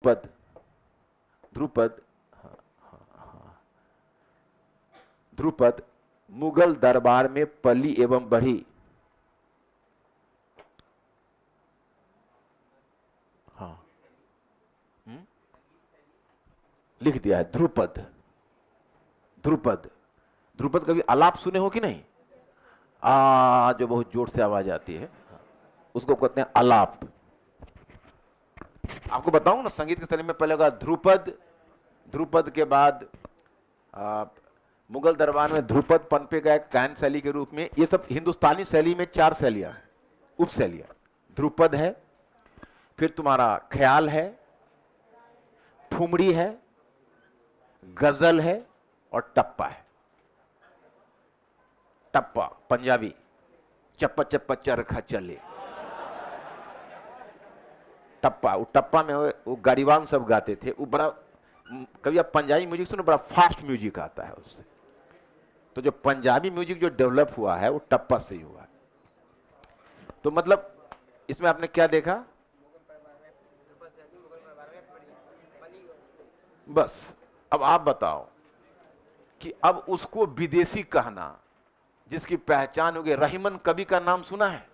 ध्रुपद ध्रुपद हाँ, हाँ, हाँ। ध्रुपद मुगल दरबार में पली एवं बढ़ी। हाँ, लिख दिया है ध्रुपद। ध्रुपद ध्रुपद कभी आलाप सुने हो कि नहीं? जो बहुत जोर से आवाज आती है उसको कहते हैं आलाप। आपको बताऊं ना, संगीत के शैली में पहले होगा ध्रुपद, ध्रुपद के बाद मुगल दरबार में ध्रुपद पनपेगा एक गायन शैली के रूप में। ये सब हिंदुस्तानी शैली में 4 शैलियां हैं, उप शैलियां। ध्रुपद है, फिर तुम्हारा ख्याल है, ठुमरी है, गजल है और टप्पा है। टप्पा पंजाबी, चप्पा चप्पा चरखा चले। टप्पा, वो टप्पा में वो गाड़ीवान सब गाते थे। वो बड़ा, कभी आप पंजाबी म्यूजिक सुनो, बड़ा फास्ट म्यूजिक आता है उससे। तो जो पंजाबी म्यूजिक जो डेवलप हुआ है वो टप्पा से ही हुआ है। तो मतलब इसमें आपने क्या देखा? बस अब आप बताओ कि अब उसको विदेशी कहना, जिसकी पहचान हो गई। रहीमन कवि का नाम सुना है?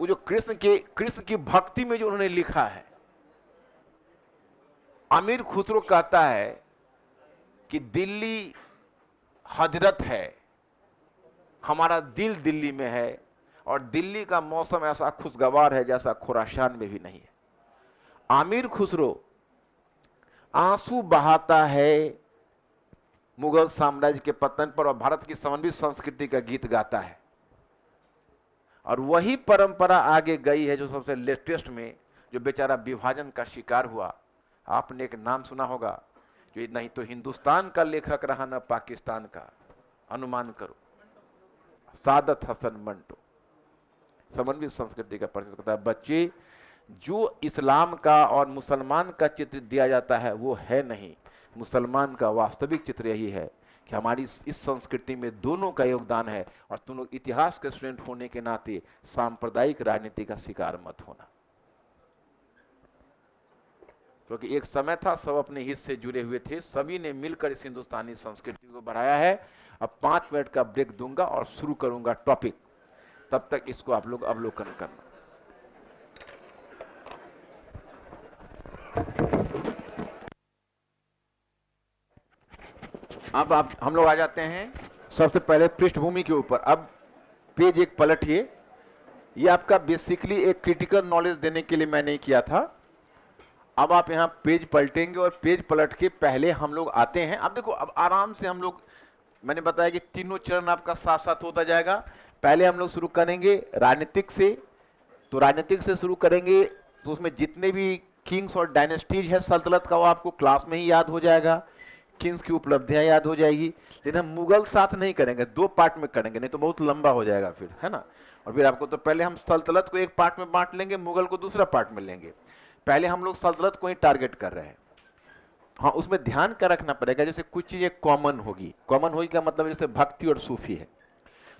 वो जो कृष्ण की भक्ति में जो उन्होंने लिखा है। अमीर खुसरो कहता है कि दिल्ली हजरत है, हमारा दिल दिल्ली में है, और दिल्ली का मौसम ऐसा खुशगवार है जैसा खुरासान में भी नहीं है। आमिर खुसरो आंसू बहाता है मुगल साम्राज्य के पतन पर और भारत की समन्वित संस्कृति का गीत गाता है। और वही परंपरा आगे गई है जो सबसे लेटेस्ट में, जो बेचारा विभाजन का शिकार हुआ। आपने एक नाम सुना होगा, जो नहीं तो हिंदुस्तान का लेखक रहा न पाकिस्तान का, अनुमान करो। सादत हसन मंटो समन्वित संस्कृति का परिचय करता है। बच्चे, जो इस्लाम का और मुसलमान का चित्र दिया जाता है वो है नहीं। मुसलमान का वास्तविक चित्र यही है कि हमारी इस संस्कृति में दोनों का योगदान है। और तुम लोग इतिहास के स्टूडेंट होने के नाते सांप्रदायिक राजनीति का शिकार मत होना, क्योंकि एक समय था सब अपने हित से जुड़े हुए थे, सभी ने मिलकर इस हिंदुस्तानी संस्कृति को बढ़ाया है। अब 5 मिनट का ब्रेक दूंगा और शुरू करूंगा टॉपिक, तब तक इसको आप लोग अवलोकन करना। अब आप हम लोग आ जाते हैं सबसे पहले पृष्ठभूमि के ऊपर। अब पेज एक पलटिए। ये आपका बेसिकली एक क्रिटिकल नॉलेज देने के लिए मैंने किया था। अब आप यहाँ पेज पलटेंगे और पेज पलट के पहले हम लोग आते हैं। अब देखो, अब आराम से हम लोग, मैंने बताया कि तीनों चरण आपका साथ साथ होता जाएगा। पहले हम लोग शुरू करेंगे राजनीतिक से। तो राजनीतिक से शुरू करेंगे तो उसमें जितने भी किंग्स और डायनेस्टीज है सल्तनत का, वो आपको क्लास में ही याद हो जाएगा, किंग्स की उपलब्धियां याद हो जाएगी। लेकिन हम मुगल साथ नहीं करेंगे, 2 पार्ट में करेंगे, नहीं तो बहुत लंबा हो जाएगा फिर, है ना। और फिर आपको, तो पहले हम सल्तनत को एक पार्ट में बांट लेंगे, मुगल को दूसरा पार्ट में लेंगे। पहले हम लोग सल्तनत को ही टारगेट कर रहे हैं। हाँ, उसमें ध्यान क्या रखना पड़ेगा, जैसे कुछ चीजें कॉमन होगी। कॉमन होगी का मतलब जैसे भक्ति और सूफी है,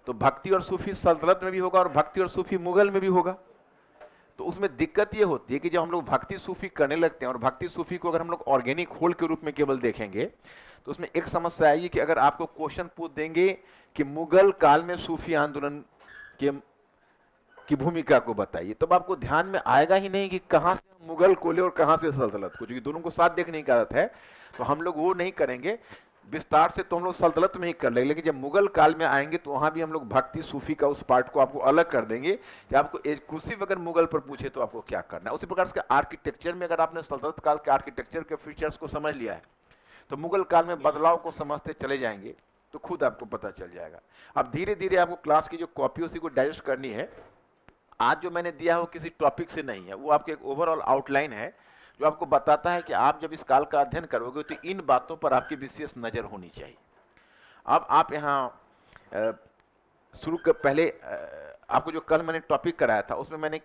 तो भक्ति और सूफी सल्तनत में भी होगा और भक्ति और सूफी मुगल में भी होगा। तो उसमें दिक्कत ये होती है कि जब हम लोग भक्ति सूफी करने लगते हैं, और भक्ति सूफी को अगर हम लोग ऑर्गेनिक होल के रूप में केवल देखेंगे, तो उसमें एक समस्या आएगी कि अगर आपको क्वेश्चन पूछ देंगे कि मुगल काल में सूफी आंदोलन की भूमिका को बताइए, तब आपको ध्यान में आएगा ही नहीं कि कहां से हम मुगल को ले और कहां से सल्तनत को, क्योंकि दोनों को साथ देखने की आदत है। तो हम लोग वो नहीं करेंगे विस्तार से, तो हम लोग सल्तनत में ही कर लेंगे। लेकिन जब मुगल काल में आएंगे तो वहां भी हम लोग भक्ति सूफी का उस पार्ट को आपको अलग कर देंगे कि आपको एक्सक्लूसिव अगर मुगल पर पूछे तो आपको क्या करना है। उसी प्रकार से आर्किटेक्चर में अगर आपने सल्तनत काल के आर्किटेक्चर के फीचर्स को समझ लिया है, तो मुगल काल में बदलाव को समझते चले जाएंगे तो खुद आपको पता चल जाएगा। अब धीरे धीरे आपको क्लास की जो कॉपी उसी को डाइजेस्ट करनी है। आज जो मैंने दिया है वो किसी टॉपिक से नहीं है, वो आपके एक ओवरऑल आउटलाइन है जो आपको बताता है कि आप जब इस काल का अध्ययन करोगे तो इन बातों पर आपकी विशेष नजर होनी चाहिए। अब आप यहाँ शुरू कर, पहले आपको जो कल मैंने टॉपिक कराया था उसमें मैंने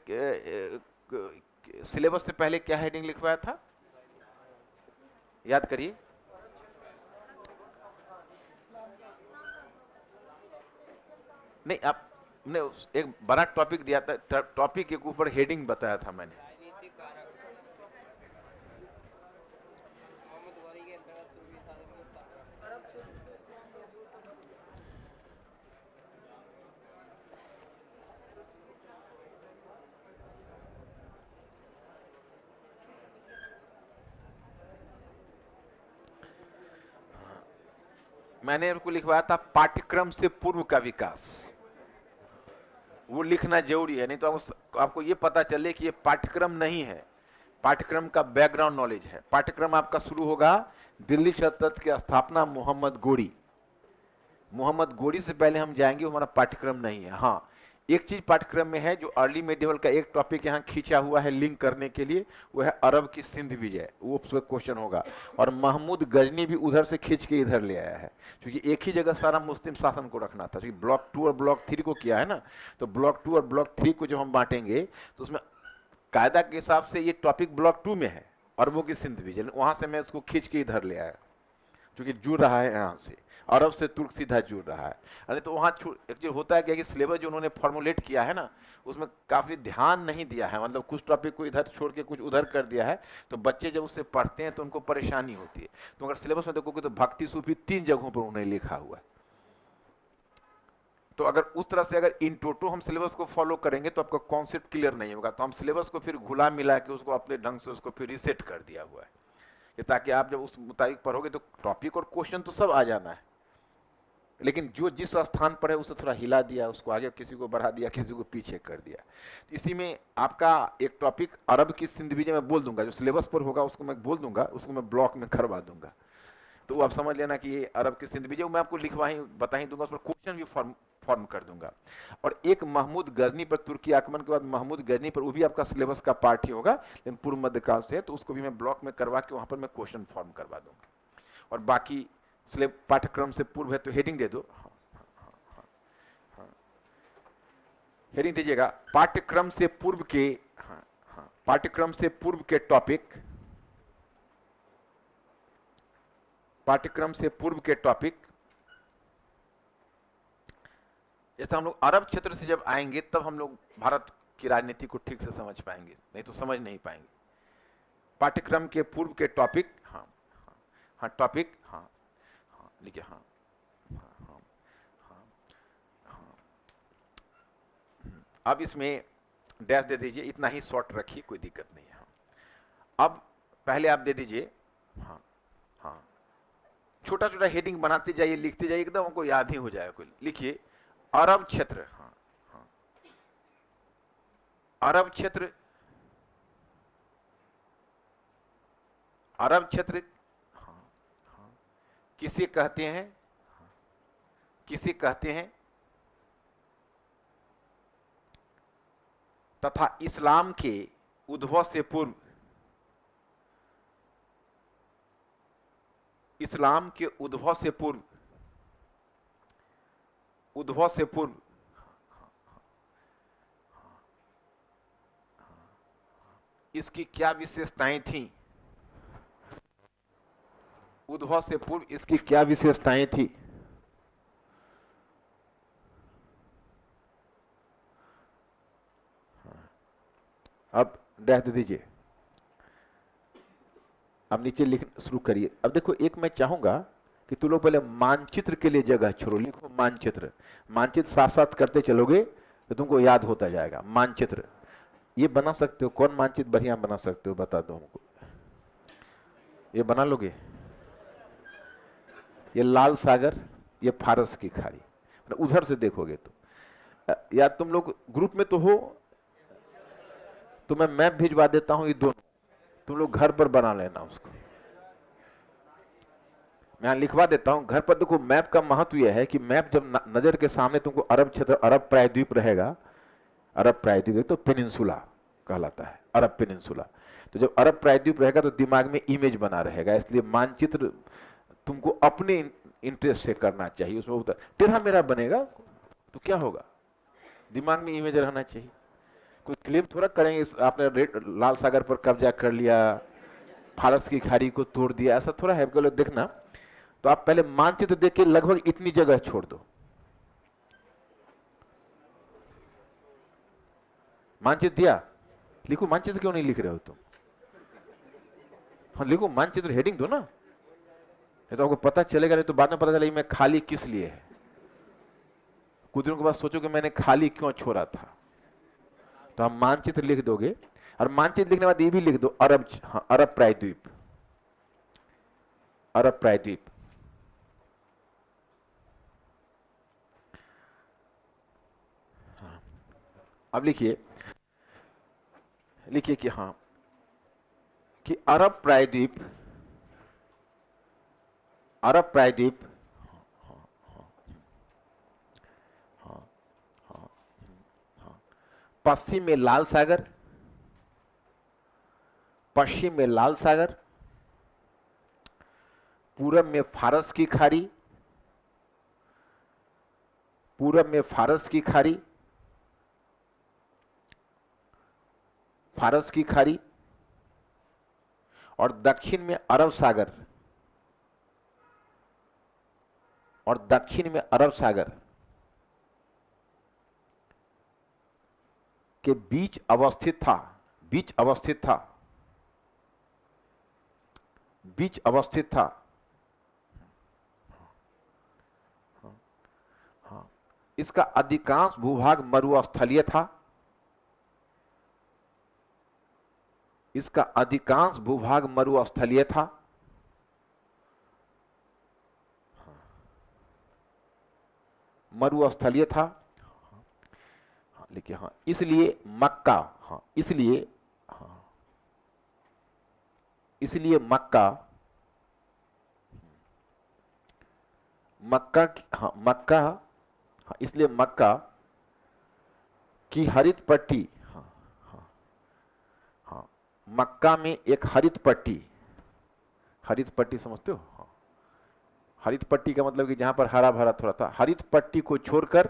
सिलेबस से पहले क्या हेडिंग लिखवाया था, याद करिए। नहीं, आपने एक बड़ा टॉपिक दिया था, टॉपिक के ऊपर हेडिंग बताया था मैंने। मैंने उसको लिखवाया था पाठ्यक्रम से पूर्व का विकास, वो लिखना जरूरी है, नहीं तो आपको ये पता चले कि ये पाठ्यक्रम नहीं है, पाठ्यक्रम का बैकग्राउंड नॉलेज है। पाठ्यक्रम आपका शुरू होगा दिल्ली सल्तनत की स्थापना मोहम्मद गोरी, मोहम्मद गोरी से पहले हम जाएंगे, वो हमारा पाठ्यक्रम नहीं है। हाँ, एक चीज पाठ्यक्रम में है जो अर्ली मेडिवल का एक टॉपिक यहाँ खींचा हुआ है लिंक करने के लिए, वो है अरब की सिंध विजय, वो उस पर क्वेश्चन होगा। और महमूद गजनी भी उधर से खींच के इधर ले आया है, क्योंकि एक ही जगह सारा मुस्लिम शासन को रखना था, क्योंकि ब्लॉक 2 और ब्लॉक 3 को किया है ना, तो ब्लॉक 2 और ब्लॉक 3 को जब हम बांटेंगे तो उसमें कायदा के हिसाब से ये टॉपिक ब्लॉक 2 में है, अरबों की सिंध विजय, वहां से मैं इसको खींच के इधर ले आया, क्योंकि जुड़ रहा है यहाँ से, अरब से तुर्क सीधा जुड़ रहा है। अरे तो वहाँ एक्चुअली होता है क्या कि सिलेबस जो उन्होंने फॉर्मुलेट किया है ना, उसमें काफ़ी ध्यान नहीं दिया है, मतलब कुछ टॉपिक को इधर छोड़ के कुछ उधर कर दिया है, तो बच्चे जब उससे पढ़ते हैं तो उनको परेशानी होती है। तो अगर सिलेबस में देखोगे तो भक्ति सूफी 3 जगहों पर उन्होंने लिखा हुआ है। तो अगर उस तरह से अगर इन टोटो हम सिलेबस को फॉलो करेंगे तो आपका कॉन्सेप्ट क्लियर नहीं होगा, तो हम सिलेबस को फिर घुला मिला के उसको अपने ढंग से उसको फिर रिसेट कर दिया हुआ है, ताकि आप जब उस मुताबिक पढ़ोगे तो टॉपिक और क्वेश्चन तो सब आ जाना है, लेकिन जो जिस स्थान पर है उसे थोड़ा हिला दिया, उसको आगे किसी को बढ़ा दिया, किसी को पीछे कर दिया। इसी में आपका एक टॉपिक अरब की सिंध विजय मैं बोल दूंगा, जो सिलेबस पर होगा उसको मैं बोल दूंगा, उसको मैं ब्लॉक में करवा दूंगा, तो आप समझ लेना कि ये अरब की सिंध विजय मैं आपको लिखवा ही बता ही दूंगा, उस पर क्वेश्चन भी फॉर्म कर दूंगा। और एक महमूद गजनी पर, तुर्की आक्रमण के बाद महमूद गजनी पर, वो भी आपका सिलेबस का पार्ट ही होगा, लेकिन पूर्व मध्यकाल से है, तो उसको भी मैं ब्लॉक में करवा के वहां पर मैं क्वेश्चन फॉर्म करवा दूंगा। और बाकी पाठ्यक्रम से पूर्व है तो हेडिंग दे दो, हेडिंग दीजिएगा पाठ्यक्रम से पूर्व के, पाठ्यक्रम से पूर्व के टॉपिक, पाठ्यक्रम से पूर्व के टॉपिक। जैसे हम लोग अरब क्षेत्र से जब आएंगे तब हम लोग भारत की राजनीति को ठीक से समझ पाएंगे, नहीं तो समझ नहीं पाएंगे। पाठ्यक्रम के पूर्व के टॉपिक, हाँ टॉपिक, हाँ लिखिए, हाँ अब इसमें डैश दे दीजिए, इतना ही शॉर्ट रखिए, कोई दिक्कत नहीं है। अब पहले आप दे दीजिए, हाँ छोटा छोटा हेडिंग बनाते जाइए, लिखते जाइए, एकदम हमको याद ही हो जाएगा। कोई लिखिए अरब क्षेत्र, अरब क्षेत्र, अरब क्षेत्र किसे कहते हैं, किसे कहते हैं, तथा इस्लाम के उद्भव से पूर्व, इस्लाम के उद्भव से पूर्व, उद्भव से पूर्व इसकी क्या विशेषताएं थी, उद्भव से पूर्व इसकी क्या विशेषताएं थी। अब डैश दे दीजिए, अब नीचे लिखना शुरू करिए। अब देखो, एक मैं चाहूंगा कि तुम लोग पहले मानचित्र के लिए जगह छोड़ो, लिखो मानचित्र, मानचित्र साथ साथ करते चलोगे तो तुमको याद होता जाएगा। मानचित्र ये बना सकते हो, कौन मानचित्र बढ़िया बना सकते हो बता दो हमको, ये बना लोगे? ये लाल सागर, ये फारस की खाड़ी, उधर से देखोगे तो, या तुम लोग ग्रुप में तो हो, तो मैं मैप भिजवा देता हूं, ये दोनों तुम लोग घर पर बना लेना उसको, मैं लिखवा देता हूं घर पर। देखो मैप का महत्व यह है कि मैप जब नजर के सामने तुमको अरब क्षेत्र, अरब प्रायद्वीप रहेगा, अरब प्रायद्वीप तो पेनिनसुला कहलाता है, अरब पेनिनसुला, तो जब अरब प्रायद्वीप रहेगा तो दिमाग में इमेज बना रहेगा, इसलिए मानचित्र तुमको अपने इंटरेस्ट से करना चाहिए। उसमें टेढ़ा मेरा बनेगा तो क्या होगा, दिमाग में इमेज रहना चाहिए। कोई क्लेम थोड़ा करेंगे आपने लाल सागर पर कब्जा कर लिया, फारस की खाड़ी को तोड़ दिया, ऐसा थोड़ा है। देखना, तो आप पहले मानचित्र देख के लगभग इतनी जगह छोड़ दो। मानचित्र दिया, लिखो। मानचित्र क्यों नहीं लिख रहे हो तुम? हाँ लिखो मानचित्र, हेडिंग दो ना, नहीं तो आपको पता चलेगा, नहीं तो बाद में पता चलेगा मैं खाली किस लिए है। कुछ दिनों के बाद सोचो कि मैंने खाली क्यों छोड़ा था। तो आप मानचित्र लिख दोगे, और मानचित्र लिखने के बाद ये भी लिख दो अरब, हाँ अरब प्रायद्वीप, अरब प्रायद्वीप। अब लिखिए, लिखिए कि हाँ, कि अरब प्रायद्वीप, अरब प्रायद्वीप पश्चिम में लाल सागर, पश्चिम में लाल सागर, पूरब में फारस की खाड़ी, पूरब में फारस की खाड़ी, फारस की खाड़ी, और दक्षिण में अरब सागर, और दक्षिण में अरब सागर के बीच अवस्थित था, बीच अवस्थित था, बीच अवस्थित था। हाँ, इसका अधिकांश भूभाग मरुस्थलीय था, इसका अधिकांश भूभाग मरुस्थलीय था। मरुस्थलीय था। हाँ, लिखिए हाँ, इसलिए मक्का, हाँ इसलिए, हाँ इसलिए मक्का, मक्का, हाँ मक्का, हाँ इसलिए मक्का की हरित पट्टी, हाँ हाँ हाँ, मक्का में एक हरित पट्टी, हरित पट्टी समझते हो? हाँ, हरित पट्टी का मतलब कि जहां पर हरा भरा थोड़ा था, हरित पट्टी को छोड़कर,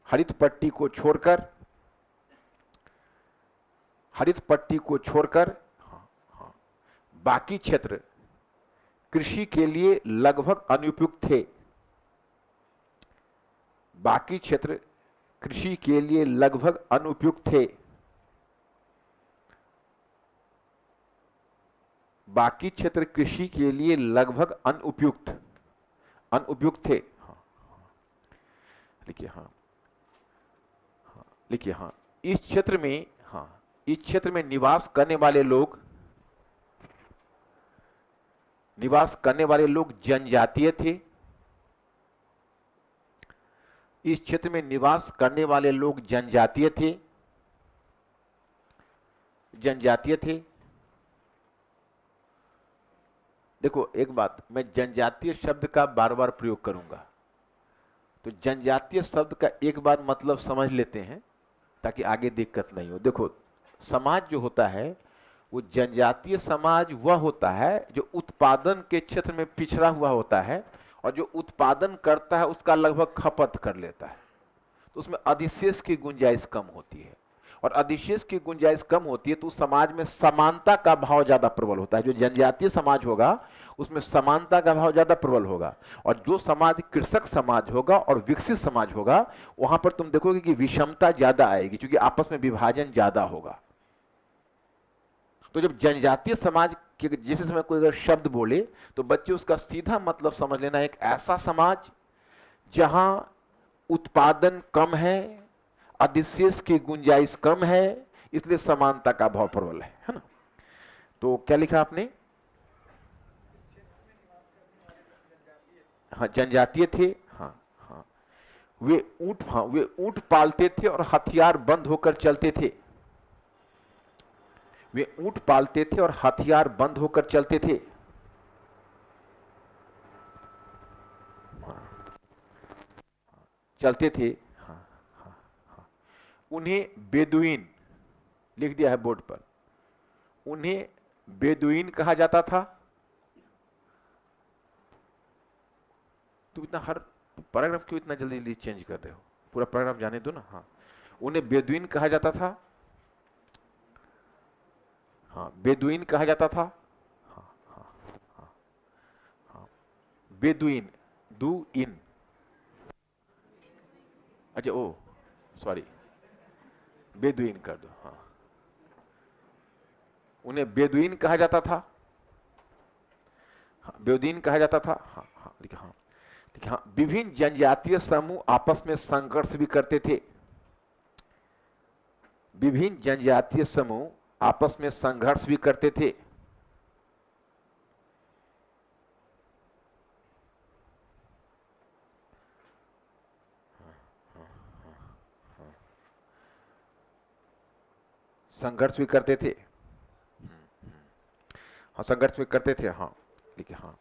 हरित पट्टी को छोड़कर, हरित पट्टी को छोड़कर बाकी क्षेत्र कृषि के लिए लगभग अनुपयुक्त थे, बाकी क्षेत्र कृषि के लिए लगभग अनुपयुक्त थे, बाकी क्षेत्र कृषि के लिए लगभग अनुपयुक्त, अनुपयुक्त थे। लिखिए हाँ, लिखिए हाँ, इस क्षेत्र में, हाँ इस क्षेत्र में निवास करने वाले लोग, निवास करने वाले लोग जनजातीय थे, इस क्षेत्र में निवास करने वाले लोग जनजातीय थे, जनजातीय थे। देखो एक बात, मैं जनजातीय शब्द का बार बार प्रयोग करूंगा, तो जनजातीय शब्द का एक बार मतलब समझ लेते हैं ताकि आगे दिक्कत नहीं हो। देखो समाज जो होता है वो जनजातीय समाज वह होता है जो उत्पादन के क्षेत्र में पिछड़ा हुआ होता है, और जो उत्पादन करता है उसका लगभग खपत कर लेता है, तो उसमें अधिशेष की गुंजाइश कम होती है, और अधिशेष की गुंजाइश कम होती है तो उस समाज में समानता का भाव ज्यादा प्रबल होता है। जो जनजातीय समाज होगा उसमें समानता का भाव ज्यादा प्रबल होगा, और जो समाज कृषक समाज होगा और विकसित समाज होगा वहां पर तुम देखोगे कि विषमता ज्यादा आएगी, क्योंकि आपस में विभाजन ज्यादा होगा। तो जब जनजातीय समाज के जैसे समय कोई अगर शब्द बोले तो बच्चे उसका सीधा मतलब समझ लेना, एक ऐसा समाज जहां उत्पादन कम है, अधिशेष की गुंजाइश कम है, इसलिए समानता का भाव प्रबल है ना। तो क्या लिखा आपने? हाँ जनजातीय थे, हाँ हाँ, वे ऊंट, हाँ वे ऊंट पालते थे और हथियार बंद होकर चलते थे, वे ऊंट पालते थे और हथियार बंद होकर चलते थे। चलते थे, हाँ हाँ हाँ। उन्हें बेदुइन, लिख दिया है बोर्ड पर, उन्हें बेदुइन कहा जाता था। तुम इतना हर पैराग्राफ क्यों इतना जल्दी जल्दी चेंज कर रहे हो? पूरा पैराग्राफ जाने दो ना। हाँ, उन्हें बेदुइन कहा जाता था, हाँ बेदुइन कहा जाता था, हाँ हाँ हाँ हाँ, बेदुइन, दू इन, अच्छा ओ सॉरी, बेदुइन कर दो। हाँ, उन्हें बेदुइन कहा जाता था, हाँ, बेदुइन कहा जाता था। हाँ हाँ देखिए, हाँ देखिए, हाँ विभिन्न जनजातीय समूह आपस में संघर्ष भी करते थे, विभिन्न जनजातीय समूह आपस में संघर्ष भी करते थे। संघर्ष भी करते थे। हाँ, संघर्ष भी करते थे। हाँ देखिए, हाँ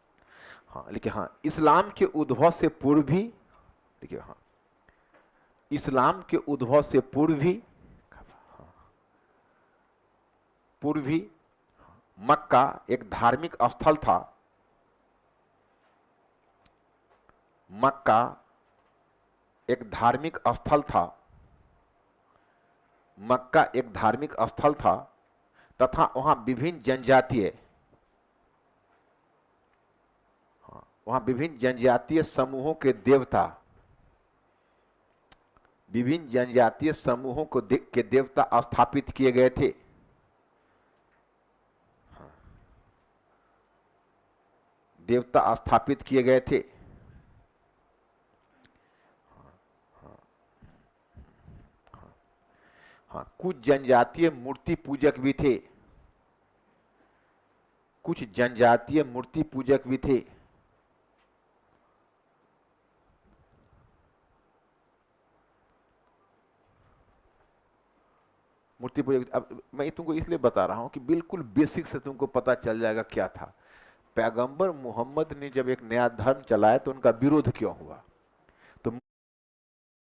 हाँ लिखिए, हाँ इस्लाम के उद्भव से पूर्व भी, देखिए हाँ इस्लाम के उद्भव से पूर्व भी, मक्का एक धार्मिक स्थल था। मक्का एक धार्मिक स्थल था। मक्का एक धार्मिक स्थल था तथा वहां विभिन्न जनजातीय, वहां विभिन्न जनजातीय समूहों के देवता, विभिन्न जनजातीय समूहों को के देवता स्थापित किए गए थे। देवता स्थापित किए गए थे। हाँ, कुछ जनजातीय मूर्ति पूजक भी थे। कुछ जनजातीय मूर्ति पूजक भी थे। मूर्ति पूजक। अब मैं तुमको इसलिए बता रहा हूं कि बिल्कुल बेसिक से तुमको पता चल जाएगा क्या था। पैगंबर मोहम्मद ने जब एक नया धर्म चलाया तो उनका विरोध क्यों हुआ।